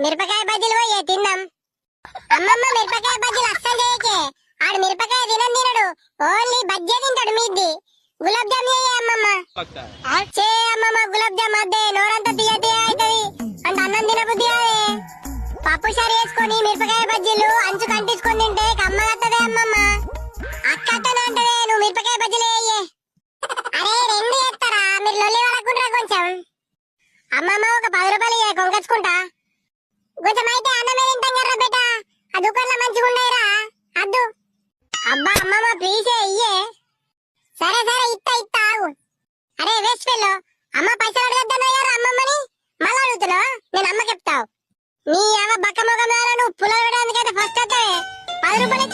మిరపకాయ బజ్జీలు పోయి తిందాం. అమ్మమ్మ మిరపకాయ బజ్జీలు అస్సలు చేయకే. ఆడు మిరపకాయ తినడు, ఓన్లీ బజ్జీ తింటాడు. మీది గులాబ్ జామ్ చేయ అమ్మమ్మ. చే అమ్మమ్మ గులాబ్ జామ్ అద్దే, నోరంతా తీయ తీయ అవుతుంది అంటే అన్నం తినబుద్ధి కాదే. పప్పు షారు వేసుకొని మిరపకాయ బజ్జీలు అంచు కంటించుకొని తింటే కమ్మగత్తదే అమ్మమ్మ. అక్కట్టనే అంటదే నువ్వు మిరపకాయ బజ్జీలు వేయే. అరే రెండు చేస్తారా మీరు లొల్లి వాళ్ళకుంటారా కొంచెం. అమ్మమ్మ ఒక 10 రూపాయలు కొనుకొచ్చుకుంటా. కొంచెం అయితే అన్నమే తింటాం కదా బేట. ఆ దుకాణంలో మంచిగా ఉన్నాయిరా అద్దు. అబ్బా అమ్మమ్మ ప్లీజే ఇయ్యే. సరే సరే ఇత్తా ఆగు. అరే వేస్ట్ ఫెల్లో, అమ్మ పైసలు అడగద్దన్నాయారు అమ్మమ్మని మళ్ళా అడుగుతున్నావు. నేను అమ్మకి చెప్తావు. నీ అమ్మ బక్క మొగం నువ్వు పుల్ల వేయడానికైతే ఫస్ట్ వస్తావే 10 రూపాయలు